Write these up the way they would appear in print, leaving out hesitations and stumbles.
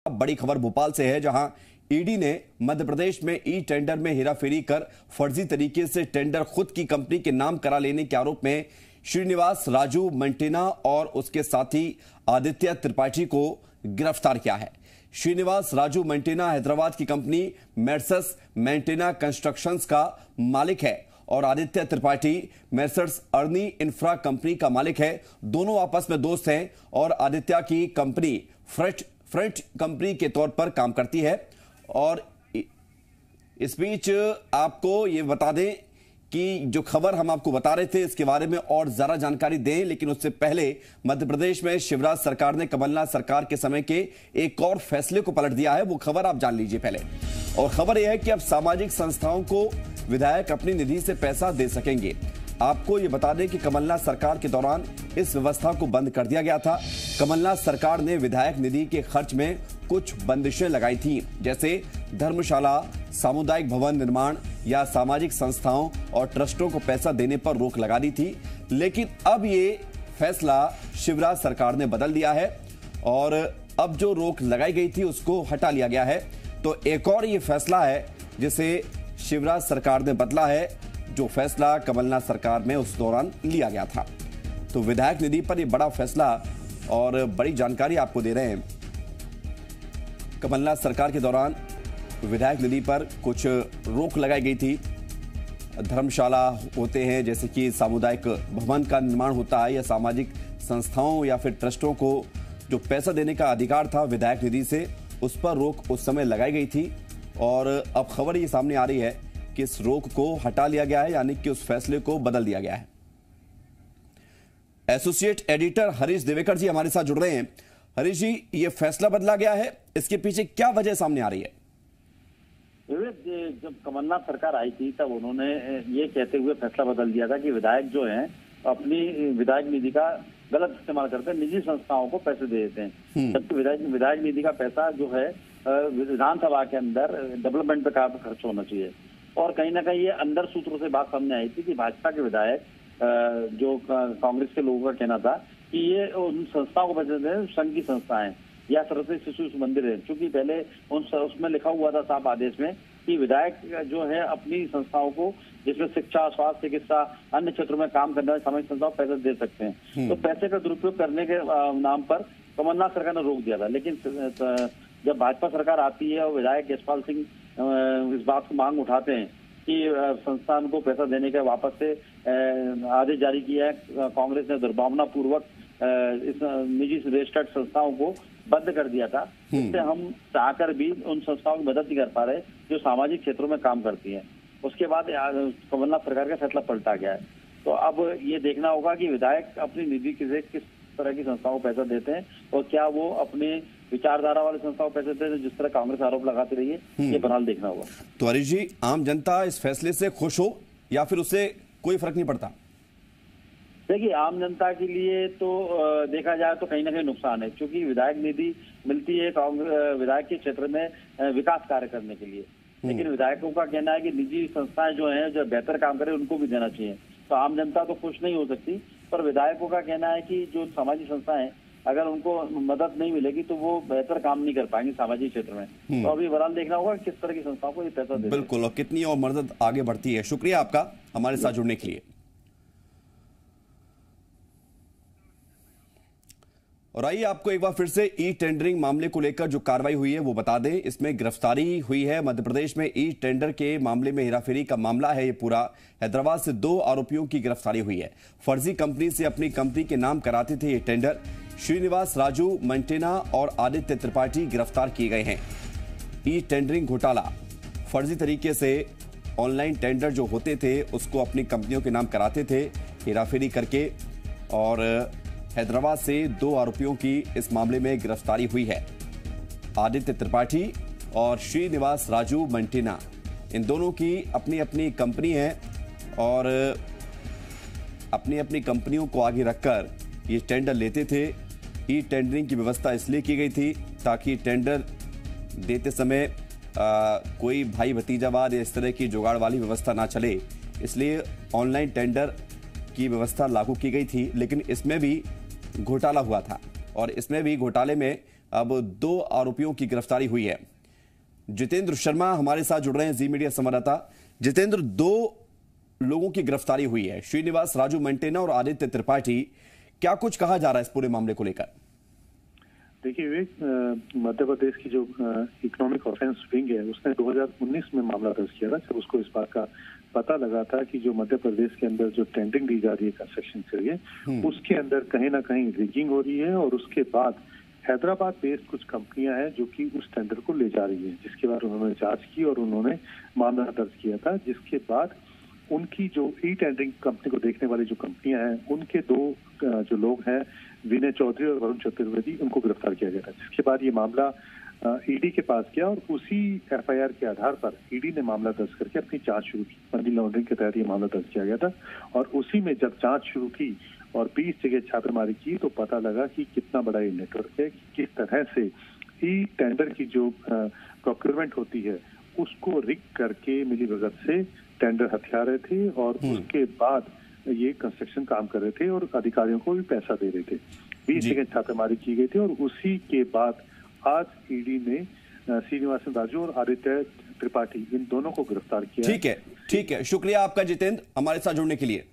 बड़ी खबर भोपाल से है, जहां ईडी ने मध्य प्रदेश में ई टेंडर में हेराफेरी कर फर्जी तरीके से टेंडर खुद की कंपनी के नाम करा लेने के आरोप में श्रीनिवास राजू मेंटेना और उसके साथी आदित्य त्रिपाठी को गिरफ्तार किया है। श्रीनिवास राजू मेंटेना हैदराबाद की कंपनी मेर्सर्स मेंटेना कंस्ट्रक्शंस का मालिक है और आदित्य त्रिपाठी मेर्सर्स अर्नी इंफ्रा कंपनी का मालिक है। दोनों आपस में दोस्त हैं और आदित्य की कंपनी फ्रंट कंपनी के तौर पर काम करती है। और इस बीच आपको ये बता दें कि जो खबर हम आपको बता रहे थे इसके बारे में और ज्यादा जानकारी दें, लेकिन उससे पहले मध्य प्रदेश में शिवराज सरकार ने कमलनाथ सरकार के समय के एक और फैसले को पलट दिया है। वो खबर आप जान लीजिए पहले। और खबर यह है कि अब सामाजिक संस्थाओं को विधायक अपनी निधि से पैसा दे सकेंगे। आपको ये बता दें कि कमलनाथ सरकार के दौरान इस व्यवस्था को बंद कर दिया गया था। कमलनाथ सरकार ने विधायक निधि के खर्च में कुछ बंदिशें लगाई थी, जैसे धर्मशाला, सामुदायिक भवन निर्माण या सामाजिक संस्थाओं और ट्रस्टों को पैसा देने पर रोक लगा दी थी। लेकिन अब ये फैसला शिवराज सरकार ने बदल दिया है और अब जो रोक लगाई गई थी उसको हटा लिया गया है। तो एक और ये फैसला है जिसे शिवराज सरकार ने बदला है, जो फैसला कमलनाथ सरकार में उस दौरान लिया गया था। तो विधायक निधि पर यह बड़ा फैसला और बड़ी जानकारी आपको दे रहे हैं। कमलनाथ सरकार के दौरान विधायक निधि पर कुछ रोक लगाई गई थी। धर्मशाला होते हैं, जैसे कि सामुदायिक भवन का निर्माण होता है, या सामाजिक संस्थाओं या फिर ट्रस्टों को जो पैसा देने का अधिकार था विधायक निधि से, उस पर रोक उस समय लगाई गई थी। और अब खबर ये सामने आ रही है कि इस रोक को हटा लिया गया है, यानी कि उस फैसले को बदल दिया गया है। एसोसिएट एडिटर हरीश देवेकर जी हमारे साथ जुड़ रहे हैं। हरीश जी, ये फैसला बदला गया है, इसके पीछे क्या वजह सामने आ रही है? जब कमलनाथ सरकार आई थी तब उन्होंने ये कहते हुए फैसला बदल दिया था कि विधायक जो हैं अपनी विधायक निधि का गलत इस्तेमाल करते हैं, निजी संस्थाओं को पैसे दे देते हैं। जबकि विधायक निधि का पैसा जो है विधानसभा के अंदर डेवलपमेंट पे खर्च होना चाहिए। और कहीं ना कहीं ये अंदर सूत्रों से बात सामने आई थी कि भाजपा के विधायक, जो कांग्रेस के लोगों का कहना था कि ये उन संस्थाओं को पैसे देते हैं संघ की संस्थाएं या सरस्वती शिशु मंदिर है, क्योंकि पहले उसमें लिखा हुआ था साफ आदेश में कि विधायक जो है अपनी संस्थाओं को, जिसमें शिक्षा, स्वास्थ्य, चिकित्सा, अन्य क्षेत्रों में काम करने वाली सामाजिक संस्थाओं को पैसे दे सकते हैं। तो पैसे का दुरुपयोग करने के नाम पर कमलनाथ सरकार ने रोक दिया था। लेकिन जब भाजपा सरकार आती है और विधायक यशपाल सिंह इस बात को मांग उठाते हैं कि संस्थान को पैसा देने के वापस से आदेश जारी किया है, कांग्रेस ने दुर्भावनापूर्वक इस निजी रजिस्टर्ड संस्थाओं को बंद कर दिया था। इससे हम चाहकर भी उन संस्थाओं की मदद नहीं कर पा रहे जो सामाजिक क्षेत्रों में काम करती हैं। उसके बाद कमलनाथ सरकार का फैसला पलटा गया है। तो अब ये देखना होगा कि विधायक अपनी निधि से किस तरह की संस्थाओं को पैसा देते हैं और क्या वो अपने विचारधारा वाली संस्थाओं को पैसे देते हैं, जिस तरह कांग्रेस आरोप लगाती रही है। ये बहरहाल देखना होगा। तो हरीश जी, आम जनता इस फैसले से खुश हो या फिर उससे कोई फर्क नहीं पड़ता? देखिए, आम जनता के लिए तो देखा जाए तो कहीं ना कहीं नुकसान है, क्योंकि विधायक निधि मिलती है विधायक के क्षेत्र में विकास कार्य करने के लिए। लेकिन विधायकों का कहना है कि निजी संस्थाएं जो हैं जो बेहतर काम करें उनको भी देना चाहिए। तो आम जनता तो खुश नहीं हो सकती, पर विधायकों का कहना है कि जो सामाजिक संस्थाएं अगर उनको मदद नहीं मिलेगी तो वो बेहतर काम नहीं कर पाएंगे सामाजिक क्षेत्र में। तो अभी बहरहाल देखना होगा किस तरह की संस्थाओं को ये पैसा दे। बिल्कुल, और कितनी और मदद आगे बढ़ती है। शुक्रिया आपका हमारे साथ जुड़ने के लिए। और आइए आपको एक बार फिर से ई टेंडरिंग मामले को लेकर जो कार्रवाई हुई है वो बता दें। इसमें गिरफ्तारी हुई है मध्य प्रदेश में ई टेंडर के मामले में, हेराफेरी का मामला है ये पूरा। हैदराबाद से 2 आरोपियों की गिरफ्तारी हुई है। फर्जी कंपनी से अपनी कंपनी के नाम कराते थे ये टेंडर। श्रीनिवास राजू मेंटेना और आदित्य त्रिपाठी गिरफ्तार किए गए हैं। ई टेंडरिंग घोटाला, फर्जी तरीके से ऑनलाइन टेंडर जो होते थे उसको अपनी कंपनियों के नाम कराते थे हेराफेरी करके। और हैदराबाद से 2 आरोपियों की इस मामले में गिरफ्तारी हुई है। आदित्य त्रिपाठी और श्रीनिवास राजू मेंटेना, इन दोनों की अपनी अपनी कंपनी है और अपनी अपनी कंपनियों को आगे रखकर ये टेंडर लेते थे। ई टेंडरिंग की व्यवस्था इसलिए की गई थी ताकि टेंडर देते समय कोई भाई भतीजावाद या इस तरह की जुगाड़ वाली व्यवस्था ना चले, इसलिए ऑनलाइन टेंडर की व्यवस्था लागू की गई थी। लेकिन इसमें भी घोटाला हुआ था और इसमें भी घोटाले में अब 2 आरोपियों की गिरफ्तारी हुई है। जितेंद्र शर्मा हमारे साथ जुड़ रहे हैं, जी मीडिया संवाददाता। जितेंद्र, 2 लोगों की गिरफ्तारी हुई है, श्रीनिवास राजू मेंटेना और आदित्य त्रिपाठी। क्या कुछ कहा जा रहा है इस पूरे मामले को लेकर? देखिए विवेक, मध्य प्रदेश की जो इकोनॉमिक ऑफेंस विंग है उसने 2019 में मामला दर्ज किया था, जब उसको इस बात का पता लगा था कि जो मध्य प्रदेश के अंदर जो टेंडरिंग दी जा रही है कंस्ट्रक्शन के लिए, उसके अंदर कहीं ना कहीं रिगिंग हो रही है। और उसके बाद हैदराबाद बेस्ड कुछ कंपनियां हैं जो कि उस टेंडर को ले जा रही है, जिसके बाद उन्होंने जांच की और उन्होंने मामला दर्ज किया था। जिसके बाद उनकी जो ई टेंडरिंग कंपनी को देखने वाली जो कंपनियां हैं, उनके 2 जो लोग हैं, विनय चौधरी और वरुण चतुर्वेदी, उनको गिरफ्तार किया गया था। जिसके बाद ये मामला ईडी के पास गया और उसी एफआईआर के आधार पर ईडी ने मामला दर्ज करके अपनी जांच शुरू की। मनी लॉन्ड्रिंग के तहत ये मामला दर्ज किया गया था और उसी में जब जांच शुरू की और 20 जगह छापेमारी की तो पता लगा कि कितना बड़ा ये नेटवर्क है, किस तरह से ई टेंडर की जो प्रोक्योरमेंट होती है उसको रिग करके मिलीभगत से टेंडर हथिया रहे थे और उसके बाद ये कंस्ट्रक्शन काम कर रहे थे और अधिकारियों को भी पैसा दे रहे थे। 20 जगह छापेमारी की गई थी और उसी के बाद आज ईडी ने श्रीनिवास राजू और आदित्य त्रिपाठी, इन दोनों को गिरफ्तार किया। ठीक है, शुक्रिया आपका जितेंद्र हमारे साथ जुड़ने के लिए।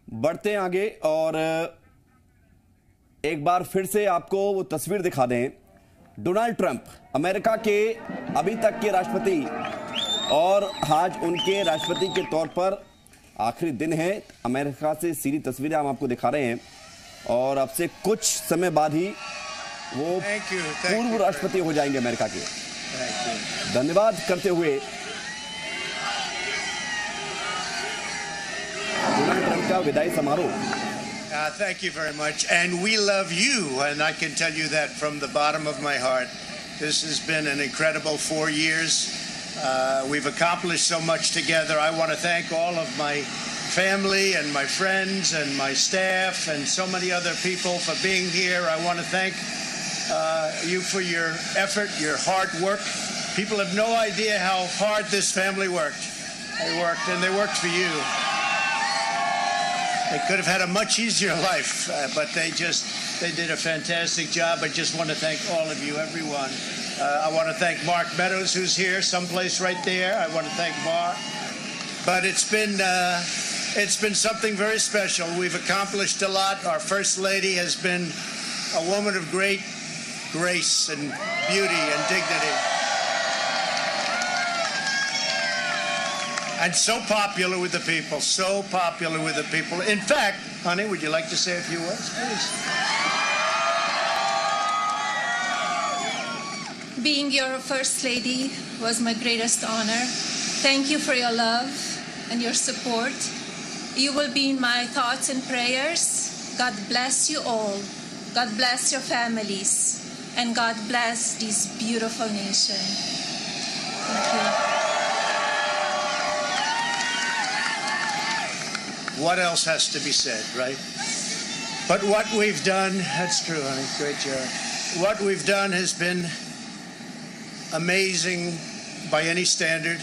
बढ़ते हैं आगे और एक बार फिर से आपको वो तस्वीर दिखा दें। डोनाल्ड ट्रंप अमेरिका के अभी तक के राष्ट्रपति और आज उनके राष्ट्रपति के तौर पर आखिरी दिन है। अमेरिका से सीधी तस्वीरें हम आपको दिखा रहे हैं और अब से कुछ समय बाद ही वो पूर्व राष्ट्रपति हो जाएंगे अमेरिका के। धन्यवाद करते हुए डोनाल्ड ट्रंप का विदाई समारोह। Thank you very much. And we love you, and I can tell you that from the bottom of my heart. This has been an incredible 4 years. We've accomplished so much together. I want to thank all of my family and my friends and my staff and so many other people for being here. I want to thank you for your effort, your hard work. People have no idea how hard this family worked. They worked, and they worked for you. They could have had a much easier life, but they did a fantastic job. I just want to thank all of you, everyone. I want to thank Mark Meadows, who's here, someplace right there. I want to thank Mark. But it's been something very special. We've accomplished a lot. Our First Lady has been a woman of great grace and beauty and dignity. And so popular with the people, so popular with the people. In fact, honey, would you like to say a few words, please? Being your First Lady was my greatest honor. Thank you for your love and your support. You will be in my thoughts and prayers. God bless you all. God bless your families. And God bless this beautiful nation. Thank you. What else has to be said, right? But what we've done, that's true, honey, great job. What we've done has been amazing by any standard.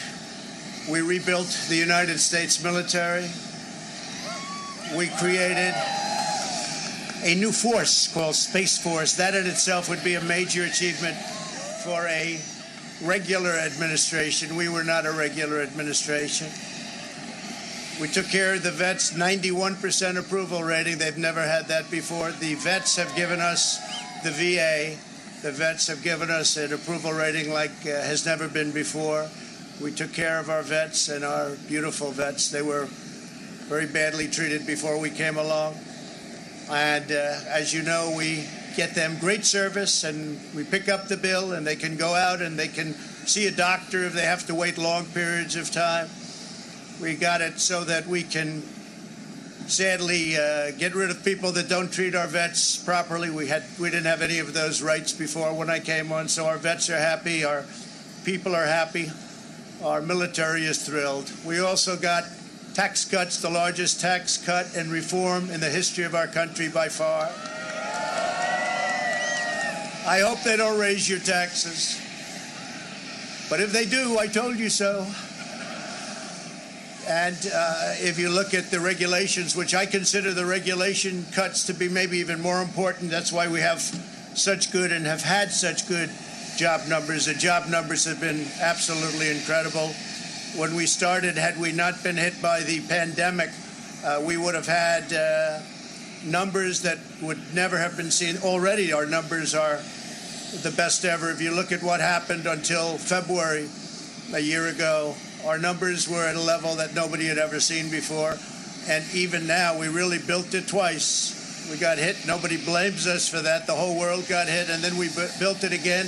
We rebuilt the United States military. We created a new force called Space Force. That in itself would be a major achievement for a regular administration. We were not a regular administration. We took care of the vets, 91% approval rating. They've never had that before. The vets have given us, the VA, the vets have given us an approval rating like has never been before. We took care of our vets and our beautiful vets. They were very badly treated before we came along. And as you know, we get them great service and we pick up the bill and they can go out and they can see a doctor if they have to wait long periods of time. We got it so that we can sadly get rid of people that don't treat our vets properly. We didn't have any of those rights before when I came on, so our vets are happy, our people are happy, our military is thrilled. We also got tax cuts, the largest tax cut and reform in the history of our country by far. I hope they don't raise your taxes, but if they do, I told you so. And if you look at the regulations, which I consider the regulation cuts to be maybe even more important, that's why we have such good and have had such good job numbers. The job numbers have been absolutely incredible. When we started, had we not been hit by the pandemic, we would have had numbers that would never have been seen. Already our numbers are the best ever. If you look at what happened until February a year ago, our numbers were at a level that nobody had ever seen before. And even now, we really built it twice. We got hit. Nobody blames us for that. The whole world got hit, and then we built it again.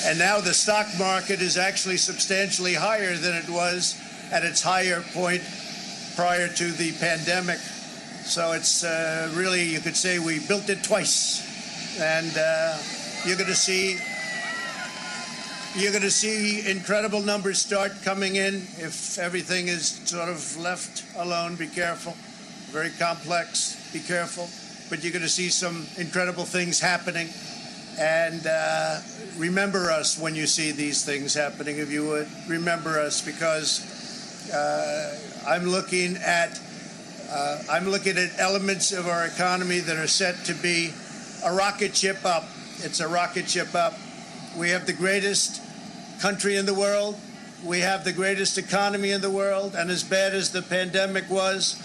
And now the stock market is actually substantially higher than it was at its higher point prior to the pandemic. So it's really, you could say we built it twice. And you're going to see incredible numbers start coming in if everything is sort of left alone. Be careful. Very complex. Be careful. But you're going to see some incredible things happening. And remember us when you see these things happening, if you would. Remember us, because I'm looking at elements of our economy that are set to be a rocket ship up. It's a rocket ship up. We have the greatest country in the world. We have the greatest economy in the world. And as bad as the pandemic was,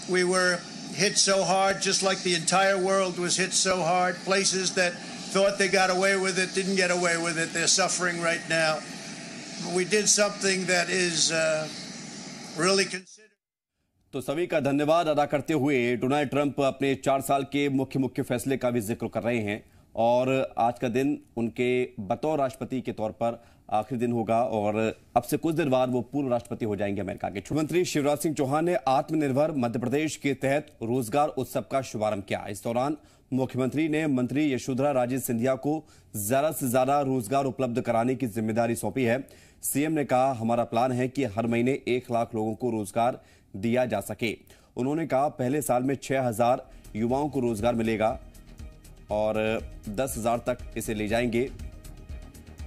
we were hit so hard, just like the entire world was hit so hard. Places that thought they got away with it didn't get away with it. They're suffering right now. We did something that is really considered. तो सभी का धन्यवाद अदा करते हुए Donald Trump अपने 4 साल के मुख्य फैसले का भी जिक्र कर रहे हैं और आज का दिन उनके बतौर राष्ट्रपति के तौर पर आखिरी दिन होगा और अब से कुछ देर बाद वो पूर्व राष्ट्रपति हो जाएंगे अमेरिका के। मुख्यमंत्री शिवराज सिंह चौहान ने आत्मनिर्भर मध्य प्रदेश के तहत रोजगार उत्सव का शुभारंभ किया। इस दौरान मुख्यमंत्री ने मंत्री यशोधरा राजे सिंधिया को ज्यादा से ज्यादा रोजगार उपलब्ध कराने की जिम्मेदारी सौंपी है। सीएम ने कहा, हमारा प्लान है कि हर महीने 1 लाख लोगों को रोजगार दिया जा सके। उन्होंने कहा, पहले साल में 6000 युवाओं को रोजगार मिलेगा और 10,000 तक इसे ले जाएंगे।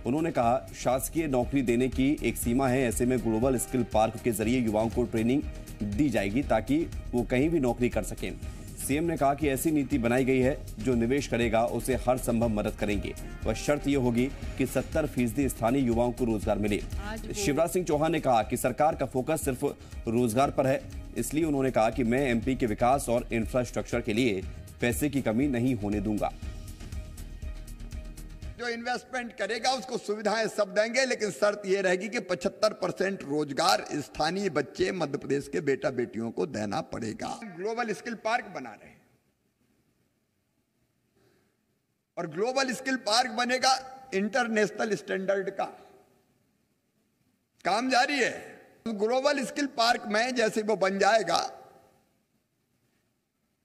उन्होंने कहा, शासकीय नौकरी देने की एक सीमा है, ऐसे में ग्लोबल स्किल पार्क के जरिए युवाओं को ट्रेनिंग दी जाएगी ताकि वो कहीं भी नौकरी कर सकें। सीएम ने कहा कि ऐसी नीति बनाई गई है, जो निवेश करेगा उसे हर संभव मदद करेंगे, वह शर्त यह होगी कि 70% स्थानीय युवाओं को रोजगार मिले। शिवराज सिंह चौहान ने कहा कि सरकार का फोकस सिर्फ रोजगार पर है, इसलिए उन्होंने कहा कि मैं एमपी के विकास और इंफ्रास्ट्रक्चर के लिए पैसे की कमी नहीं होने दूंगा। जो इन्वेस्टमेंट करेगा उसको सुविधाएं सब देंगे, लेकिन शर्त यह रहेगी कि 75% रोजगार स्थानीय बच्चे मध्य प्रदेश के बेटा बेटियों को देना पड़ेगा। ग्लोबल स्किल पार्क बना रहे हैं और ग्लोबल स्किल पार्क बनेगा इंटरनेशनल स्टैंडर्ड का। काम जारी है। ग्लोबल स्किल पार्क में जैसे वो बन जाएगा,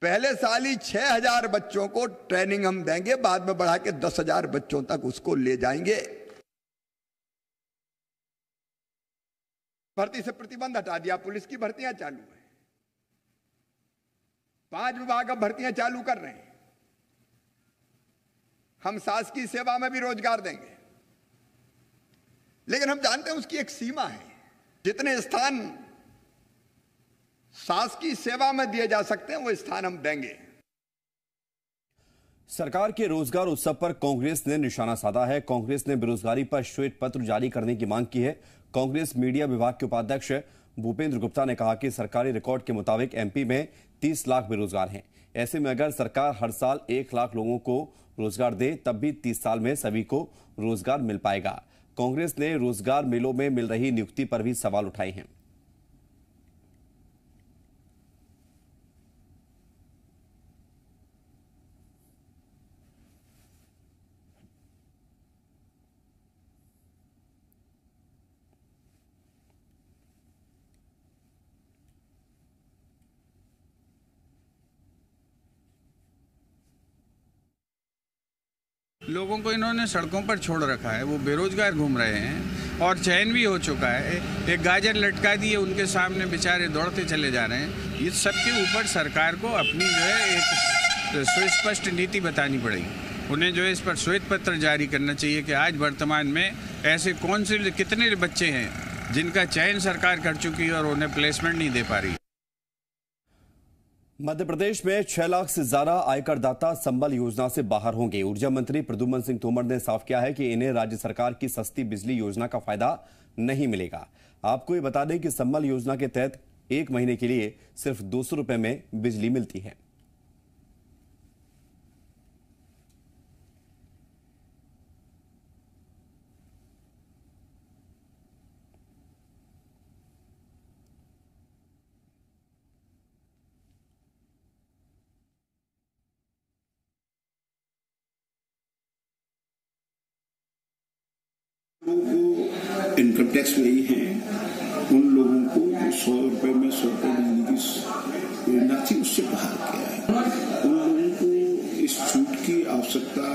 पहले साल ही 6000 बच्चों को ट्रेनिंग हम देंगे, बाद में बढ़ा के 10,000 बच्चों तक उसको ले जाएंगे। भर्ती से प्रतिबंध हटा दिया, पुलिस की भर्तियां चालू है, 5 विभाग अब भर्तियां चालू कर रहे हैं। हम शासकीय सेवा में भी रोजगार देंगे, लेकिन हम जानते हैं उसकी एक सीमा है। जितने स्थान शासकीय सेवा में दिए जा सकते हैं वो स्थान हम देंगे। सरकार के रोजगार उत्सव पर कांग्रेस ने निशाना साधा है। कांग्रेस ने बेरोजगारी पर श्वेत पत्र जारी करने की मांग की है। कांग्रेस मीडिया विभाग के उपाध्यक्ष भूपेंद्र गुप्ता ने कहा कि सरकारी रिकॉर्ड के मुताबिक एमपी में 30 लाख बेरोजगार हैं। ऐसे में अगर सरकार हर साल 1 लाख लोगों को रोजगार दे, तब भी 30 साल में सभी को रोजगार मिल पाएगा। कांग्रेस ने रोजगार मेलों में मिल रही नियुक्ति पर भी सवाल उठाए हैं। लोगों को इन्होंने सड़कों पर छोड़ रखा है, वो बेरोजगार घूम रहे हैं और चयन भी हो चुका है। एक गाजर लटका दिए उनके सामने, बेचारे दौड़ते चले जा रहे हैं। इस सब के ऊपर सरकार को अपनी जो है एक सुस्पष्ट नीति बतानी पड़ेगी। उन्हें जो है इस पर श्वेत पत्र जारी करना चाहिए कि आज वर्तमान में ऐसे कौन से कितने बच्चे हैं जिनका चयन सरकार कर चुकी है और उन्हें प्लेसमेंट नहीं दे पा रही। मध्य प्रदेश में 6 लाख से ज्यादा आयकर दाता संबल योजना से बाहर होंगे। ऊर्जा मंत्री प्रद्युम्न सिंह तोमर ने साफ किया है कि इन्हें राज्य सरकार की सस्ती बिजली योजना का फायदा नहीं मिलेगा। आपको ये बता दें कि संबल योजना के तहत 1 महीने के लिए सिर्फ 200 रुपए में बिजली मिलती है। इनकम टैक्स वही है, उन लोगों को 100 रुपए में 100 रुपए बिजली की योजना थी उससे बाहर किया है। उन लोगों को इस छूट की आवश्यकता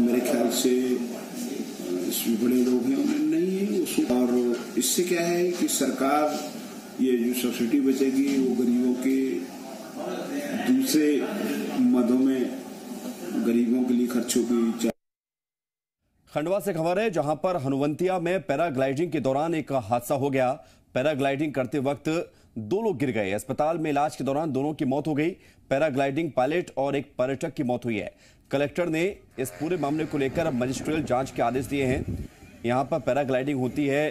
मेरे ख्याल से इसमें बड़े लोग हैं उन्हें नहीं है। और इससे क्या है कि सरकार ये जो सब्सिडी बचेगी वो गरीबों के दूसरे मदों में गरीबों के लिए खर्चों की। खंडवा से खबर है, जहां पर हनुवंतिया में पैराग्लाइडिंग के दौरान एक हादसा हो गया। पैराग्लाइडिंग करते वक्त 2 लोग गिर गए। अस्पताल में इलाज के दौरान दोनों की मौत हो गई। पैराग्लाइडिंग पायलट और एक पर्यटक की मौत हुई है। कलेक्टर ने इस पूरे मामले को लेकर मजिस्ट्रियल जांच के आदेश दिए हैं। यहां पर पैराग्लाइडिंग होती है,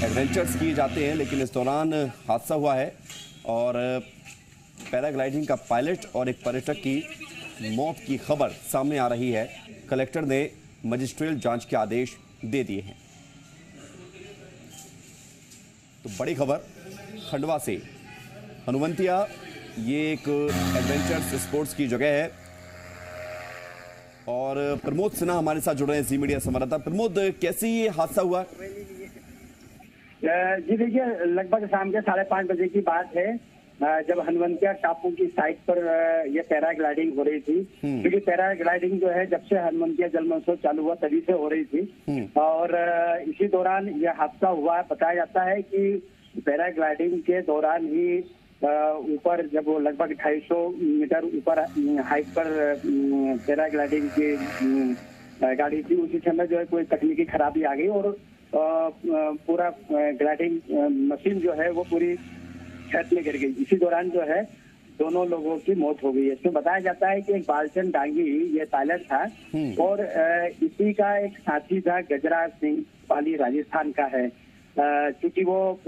एडवेंचर्स किए जाते हैं, लेकिन इस दौरान हादसा हुआ है और पैराग्लाइडिंग का पायलट और एक पर्यटक की मौत की खबर सामने आ रही है। कलेक्टर ने मजिस्ट्रियल जांच के आदेश दे दिए हैं। तो बड़ी खबर खंडवा से, हनुवंतिया ये एक एडवेंचर्स स्पोर्ट्स की जगह है और प्रमोद सिन्हा हमारे साथ जुड़ रहे हैं, जी मीडिया संवाददाता। प्रमोद, कैसे ये हादसा हुआ? जी देखिए, लगभग शाम के 5:30 बजे की बात है, जब हनुवंतिया टापू की साइट पर ये पैराग्लाइडिंग हो रही थी। क्योंकि पैराग्लाइडिंग जो है जब से हनुवंतिया जल महोत्सव चालू हुआ तभी से हो रही थी और इसी दौरान यह हादसा हुआ। बताया जाता है कि पैराग्लाइडिंग के दौरान ही ऊपर जब वो लगभग 250 मीटर ऊपर हाइट पर पैराग्लाइडिंग की गाड़ी थी, उसी समय जो है कोई तकनीकी खराबी आ गई और पूरा ग्लाइडिंग मशीन जो है वो पूरी छत में गिर गई। इसी दौरान जो है दोनों लोगों की मौत हो गई है। इसमें बताया जाता है कि एक बालचंद डांगी ये पायलट था और इसी का एक साथी था गजराज सिंह पाली, राजस्थान का है। क्योंकि वो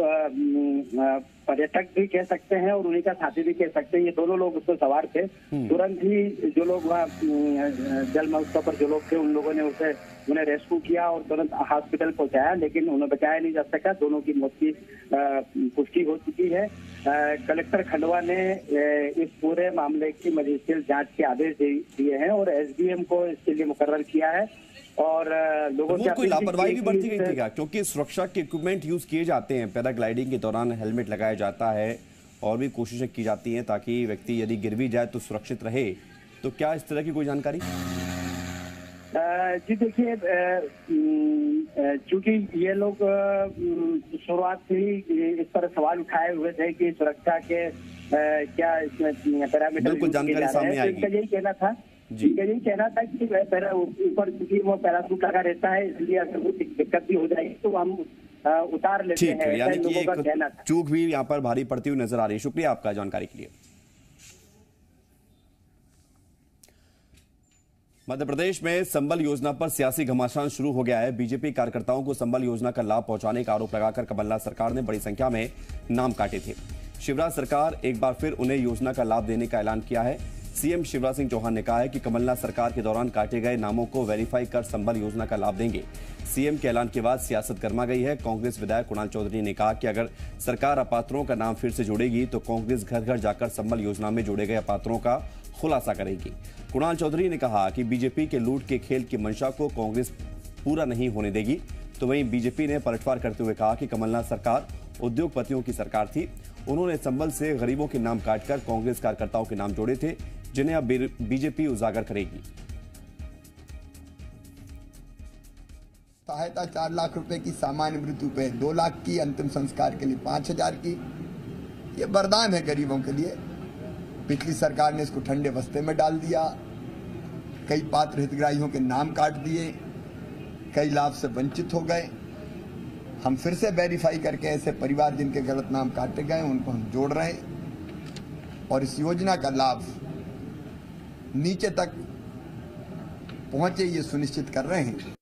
पर्यटक भी कह सकते हैं और उन्हीं का साथी भी कह सकते हैं। ये दोनों लोग उसमें सवार थे। तुरंत ही जो लोग वहाँ जल महोत्सव पर जो लोग थे उन लोगों ने उन्हें रेस्क्यू किया और तुरंत हॉस्पिटल पहुंचाया, लेकिन उन्हें बचाया नहीं जा सका। दोनों की मौत की पुष्टि हो चुकी है। कलेक्टर खंडवा ने इस पूरे मामले की मजिस्ट्रियल जांच के आदेश दिए हैं और एसडीएम को इसके लिए मुकर्रर किया है और लोगों से कोई लापरवाही भी बरती गई थी क्या? क्योंकि सुरक्षा के इक्विपमेंट यूज किए जाते हैं, पैराग्लाइडिंग के दौरान हेलमेट लगाया जाता है और भी कोशिशें की जाती हैं ताकि व्यक्ति यदि गिर भी जाए तो सुरक्षित रहे। तो क्या इस तरह की कोई जानकारी? जी देखिए, चूंकि ये लोग शुरुआत से ही इस पर सवाल उठाए हुए थे कि सुरक्षा के क्या इसमें पैरामीटर बिल्कुल जानकारी सामने आएगी। इनका यही कहना था कि ऊपर क्योंकि वो पैराशूट लगा रहता है, इसलिए अगर कुछ दिक्कत भी हो जाएगी तो हम उतार लेते हैं। यानी कि एक चूक भी यहाँ पर भारी पड़ती हुई नजर आ रही है। शुक्रिया आपका जानकारी के लिए। मध्य प्रदेश में संबल योजना पर सियासी घमासान शुरू हो गया है। बीजेपी कार्यकर्ताओं को संबल योजना का लाभ पहुंचाने का आरोप लगाकर कमलनाथ सरकार ने बड़ी संख्या में नाम काटे थे। शिवराज सरकार एक बार फिर उन्हें योजना का लाभ देने का ऐलान किया है। सीएम शिवराज सिंह चौहान ने कहा है कि कमलनाथ सरकार के दौरान काटे गए नामों को वेरीफाई कर संबल योजना का लाभ देंगे। सीएम के ऐलान के बाद सियासत गर्मा गई है। कांग्रेस विधायक कुणाल चौधरी ने कहा कि अगर सरकार अपात्रों का नाम फिर से जोड़ेगी तो कांग्रेस घर घर जाकर संबल योजना में जोड़े गए अपात्रों का खुलासा करेगी। कुणाल चौधरी ने कहा कि बीजेपी के लूट के खेल की मंशा को कांग्रेस पूरा नहीं होने देगी। तो वहीं बीजेपी ने पलटवार करते हुए कहा कि कमलनाथ सरकार उद्योगपतियों की सरकार थी। उन्होंने संबल से गरीबों के नाम काटकर कांग्रेस कार्यकर्ताओं के नाम जोड़े थे, जिन्हें अब बीजेपी उजागर करेगी। सहायता 4 लाख रुपए की सामान्य मृत्यु पे, 2 लाख की अंतिम संस्कार के लिए 5,000 की, ये वरदान है गरीबों के लिए। पिछली सरकार ने इसको ठंडे बस्ते में डाल दिया, कई पात्र हितग्राहियों के नाम काट दिए, कई लाभ से वंचित हो गए। हम फिर से वेरीफाई करके ऐसे परिवार जिनके गलत नाम काटे गए उनको हम जोड़ रहे हैं और इस योजना का लाभ नीचे तक पहुंचे ये सुनिश्चित कर रहे हैं।